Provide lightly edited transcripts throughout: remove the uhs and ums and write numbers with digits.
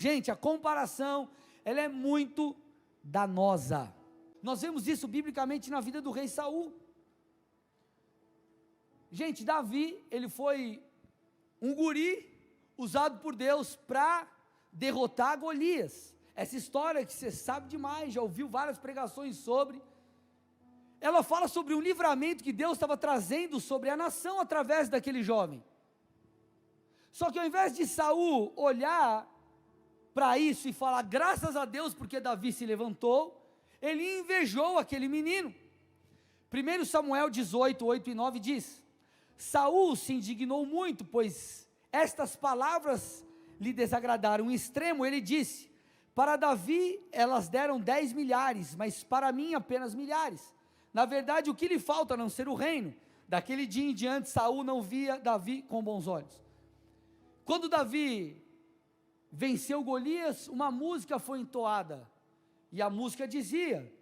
Gente, a comparação, ela é muito danosa. Nós vemos isso biblicamente na vida do rei Saul. Gente, Davi, ele foi um guri usado por Deus para derrotar Golias. Essa história que você sabe demais, já ouviu várias pregações sobre. Ela fala sobre um livramento que Deus estava trazendo sobre a nação através daquele jovem. Só que ao invés de Saul olhar para isso e falar graças a Deus porque Davi se levantou, ele invejou aquele menino. 1 Samuel 18, 8 e 9 diz: Saul se indignou muito, pois estas palavras lhe desagradaram em extremo. Ele disse: para Davi elas deram 10 milhares, mas para mim apenas milhares. Na verdade, o que lhe falta a não ser o reino? Daquele dia em diante, Saul não via Davi com bons olhos. Quando Davi venceu Golias, uma música foi entoada, e a música dizia: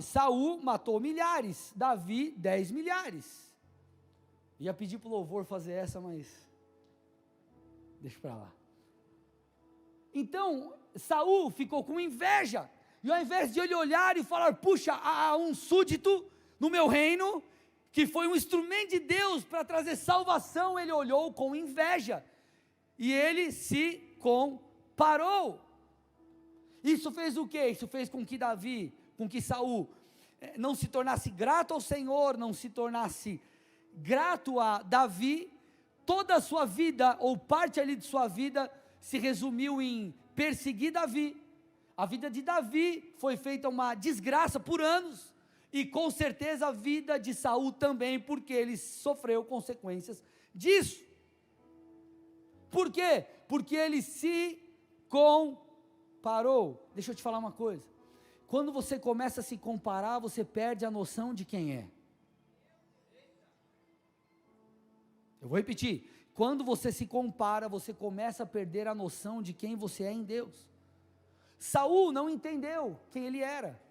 Saul matou milhares, Davi 10 milhares. Ia pedir para o louvor fazer essa, mas deixa para lá. Então, Saul ficou com inveja, e ao invés de ele olhar e falar: puxa, há um súdito no meu reino, que foi um instrumento de Deus para trazer salvação, ele olhou com inveja, e ele se comparou. Isso fez o quê? Isso fez com que Saul não se tornasse grato ao Senhor, não se tornasse grato a Davi. Toda a sua vida, ou parte ali de sua vida, se resumiu em perseguir Davi. A vida de Davi foi feita uma desgraça por anos, e com certeza a vida de Saul também, porque ele sofreu consequências disso. Por quê? Porque ele se comparou. Deixa eu te falar uma coisa: quando você começa a se comparar, você perde a noção de quem é. Eu vou repetir: quando você se compara, você começa a perder a noção de quem você é em Deus. Saul não entendeu quem ele era,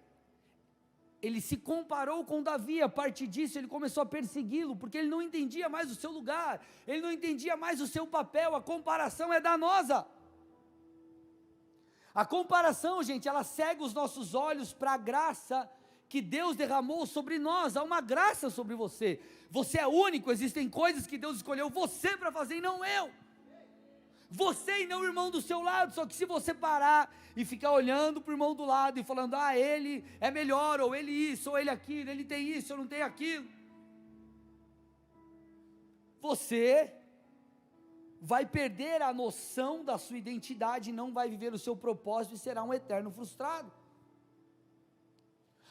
ele se comparou com Davi. A partir disso ele começou a persegui-lo, porque ele não entendia mais o seu lugar, ele não entendia mais o seu papel. A comparação é danosa. A comparação, gente, ela cega os nossos olhos para a graça que Deus derramou sobre nós. Há uma graça sobre você, você é único, existem coisas que Deus escolheu você para fazer e não eu, você e não o irmão do seu lado. Só que se você parar e ficar olhando para o irmão do lado e falando: ele é melhor, ou ele isso, ou ele aquilo, ele tem isso, eu não tenho aquilo, você vai perder a noção da sua identidade, não vai viver o seu propósito e será um eterno frustrado.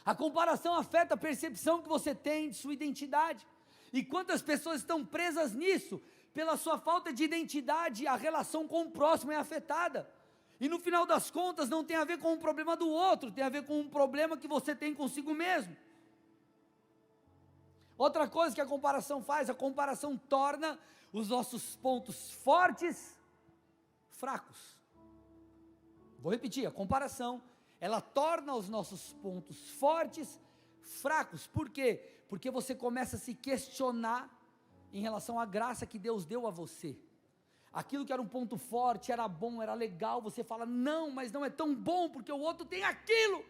A comparação afeta a percepção que você tem de sua identidade, e quantas pessoas estão presas nisso? Pela sua falta de identidade, a relação com o próximo é afetada, e no final das contas não tem a ver com o problema do outro, tem a ver com um problema que você tem consigo mesmo. Outra coisa que a comparação faz: a comparação torna os nossos pontos fortes fracos. Vou repetir: a comparação, ela torna os nossos pontos fortes fracos. Por quê? Porque você começa a se questionar em relação à graça que Deus deu a você. Aquilo que era um ponto forte, era bom, era legal, você fala: não, mas não é tão bom, porque o outro tem aquilo.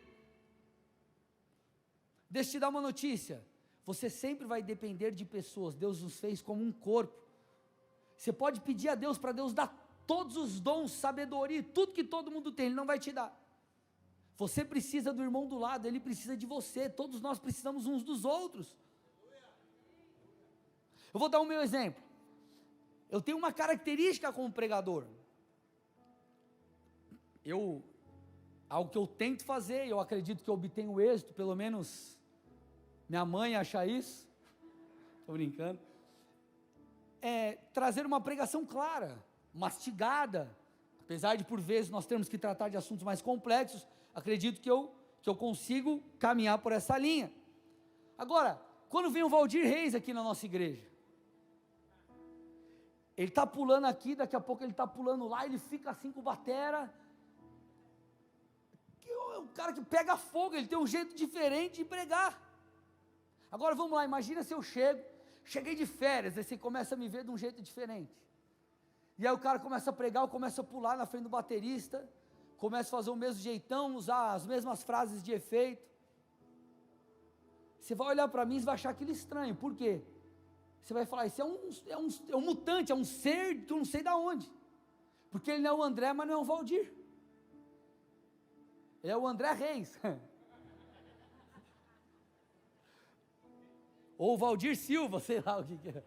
Deixa eu te dar uma notícia: você sempre vai depender de pessoas. Deus nos fez como um corpo. Você pode pedir a Deus para Deus dar todos os dons, sabedoria, tudo que todo mundo tem, Ele não vai te dar. Você precisa do irmão do lado, ele precisa de você, todos nós precisamos uns dos outros. Eu vou dar o meu exemplo. Eu tenho uma característica como pregador. Algo que eu tento fazer, eu acredito que eu obtenho êxito, pelo menos minha mãe acha isso, estou brincando, é trazer uma pregação clara, mastigada. Apesar de por vezes nós termos que tratar de assuntos mais complexos, acredito que eu consigo caminhar por essa linha. Agora, quando vem o Valdir Reis aqui na nossa igreja, ele está pulando aqui, daqui a pouco ele está pulando lá, ele fica assim com batera, que é um cara que pega fogo, ele tem um jeito diferente de pregar. Agora vamos lá, imagina se eu cheguei de férias, aí você começa a me ver de um jeito diferente. E aí o cara começa a pregar, começa a pular na frente do baterista, começa a fazer o mesmo jeitão, usar as mesmas frases de efeito. Você vai olhar para mim e vai achar aquilo estranho. Por quê? Você vai falar, isso é um mutante, é um ser que eu não sei de onde. Porque ele não é o André, mas não é o Valdir. Ele é o André Reis. Ou o Valdir Silva, sei lá o que é.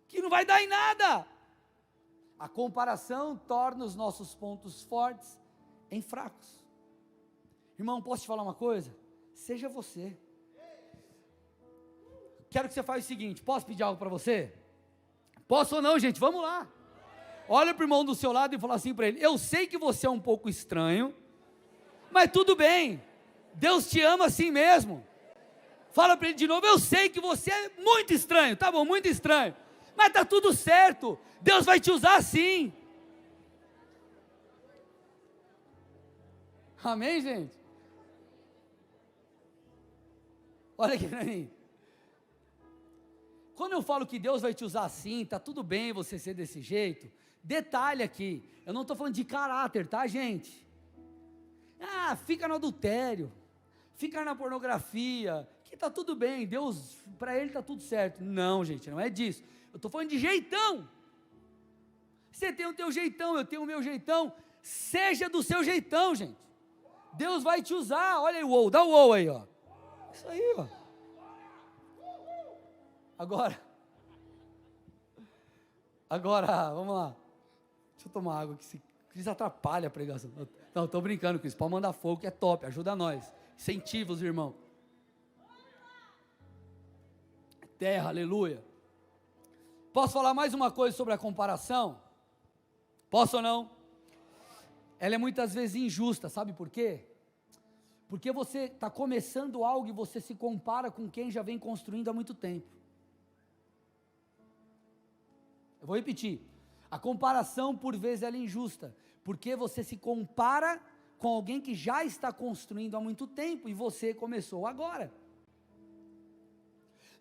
Que não vai dar em nada. A comparação torna os nossos pontos fortes em fracos. Irmão, posso te falar uma coisa? Seja você. Quero que você faça o seguinte, posso pedir algo para você? Posso ou não, gente? Vamos lá. Olha para o irmão do seu lado e fala assim para ele, eu sei que você é um pouco estranho, mas tudo bem, Deus te ama assim mesmo. Fala para ele de novo, eu sei que você é muito estranho, tá bom, muito estranho, mas está tudo certo, Deus vai te usar assim. Amém, gente? Olha aqui para mim. Quando eu falo que Deus vai te usar assim, está tudo bem você ser desse jeito, detalhe aqui, eu não estou falando de caráter, tá, gente? Ah, fica no adultério, fica na pornografia, que está tudo bem, Deus, para ele está tudo certo. Não, gente, não é disso. Eu estou falando de jeitão. Você tem o teu jeitão, eu tenho o meu jeitão, seja do seu jeitão, gente. Deus vai te usar, olha aí o uou, dá o uou aí, ó. Isso aí, ó. Agora, vamos lá. Deixa eu tomar água, que isso atrapalha a pregação. Não, estou brincando com isso, pode mandar fogo, que é top, ajuda nós. Incentiva os irmãos. Terra, aleluia. Posso falar mais uma coisa sobre a comparação? Posso ou não? Ela é muitas vezes injusta, sabe por quê? Porque você está começando algo e você se compara com quem já vem construindo há muito tempo. Eu vou repetir, a comparação por vezes ela é injusta, porque você se compara com alguém que já está construindo há muito tempo e você começou agora.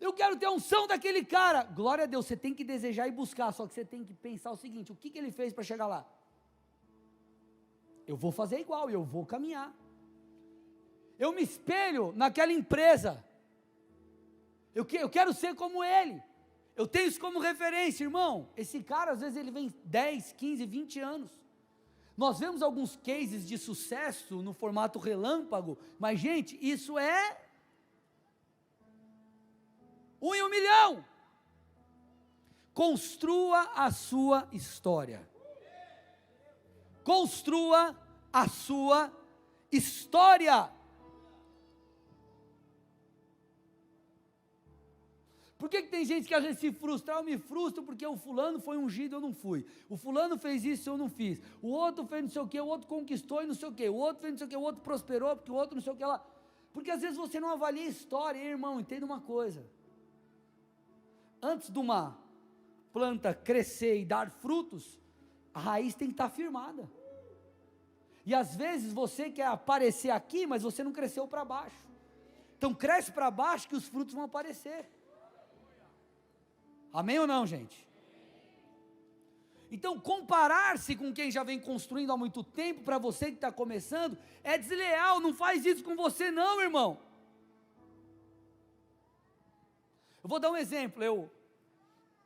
Eu quero ter a unção daquele cara, glória a Deus, você tem que desejar e buscar, só que você tem que pensar o seguinte, o que ele fez para chegar lá? Eu vou fazer igual, eu vou caminhar. Eu me espelho naquela empresa, eu quero ser como ele. Eu tenho isso como referência, irmão. Esse cara, às vezes, ele vem 10, 15, 20 anos. Nós vemos alguns cases de sucesso no formato relâmpago, mas, gente, isso é 1 em 1 milhão. Construa a sua história. Construa a sua história. Por que tem gente que às vezes se frustra? Eu me frustro porque o fulano foi ungido, eu não fui. O fulano fez isso, eu não fiz. O outro fez não sei o que, o outro conquistou e não sei o que. O outro fez não sei o que, o outro prosperou, porque o outro não sei o que lá. Porque às vezes você não avalia a história, hein, irmão, entenda uma coisa. Antes de uma planta crescer e dar frutos, a raiz tem que estar firmada. E às vezes você quer aparecer aqui, mas você não cresceu para baixo. Então cresce para baixo que os frutos vão aparecer. Amém ou não, gente? Então, comparar-se com quem já vem construindo há muito tempo, para você que está começando, é desleal, não faz isso com você não, irmão. Eu vou dar um exemplo,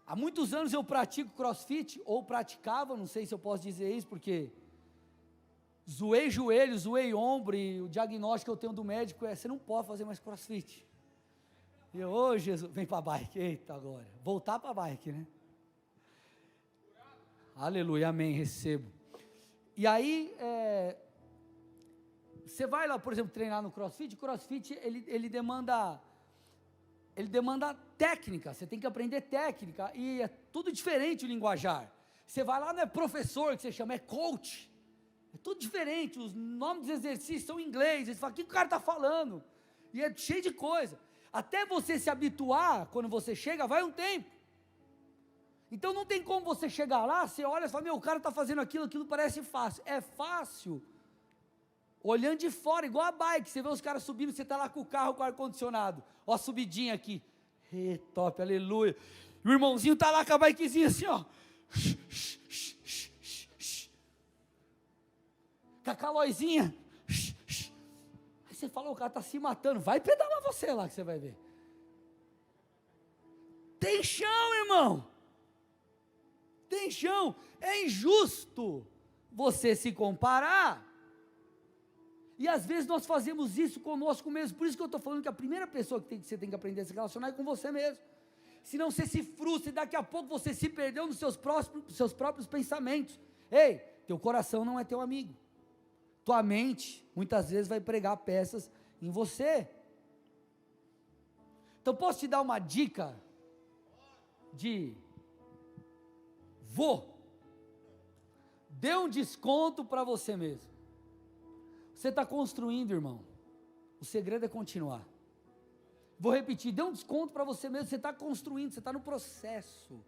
há muitos anos eu pratico crossfit, ou praticava, não sei se eu posso dizer isso, porque zoei joelho, zoei ombro, e o diagnóstico que eu tenho do médico é, você não pode fazer mais crossfit. E eu, ô Jesus, vem para a bike, eita agora, voltar para a bike, né? Aleluia, amém, recebo. E aí, você vai lá, por exemplo, treinar no crossfit, ele demanda técnica, você tem que aprender técnica, e é tudo diferente o linguajar. Você vai lá, não é professor que você chama, é coach, é tudo diferente, os nomes dos exercícios são em inglês, você fala, o que o cara está falando? E é cheio de coisa. Até você se habituar, quando você chega, vai um tempo. Então não tem como você chegar lá, você olha e fala, meu, o cara está fazendo aquilo parece fácil. É fácil, olhando de fora, igual a bike, você vê os caras subindo, você está lá com o carro com o ar-condicionado, ó a subidinha aqui, top, aleluia. E o irmãozinho está lá com a bikezinha assim, ó, Com a calóizinha. Aí você fala, o cara está se matando. Vai pedalar você lá que você vai ver. Tem chão, irmão. Tem chão. É injusto você se comparar. E às vezes nós fazemos isso conosco mesmo. Por isso que eu estou falando que a primeira pessoa que você tem que aprender a se relacionar é com você mesmo. Senão você se frustra e daqui a pouco você se perdeu nos seus próprios pensamentos. Ei, teu coração não é teu amigo. Tua mente, muitas vezes, vai pregar peças em você. Então, posso te dar uma dica de dê um desconto para você mesmo. Você está construindo, irmão. O segredo é continuar. Vou repetir, dê um desconto para você mesmo. Você está construindo, você está no processo.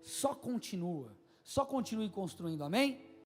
Só continua. Só continue construindo, amém?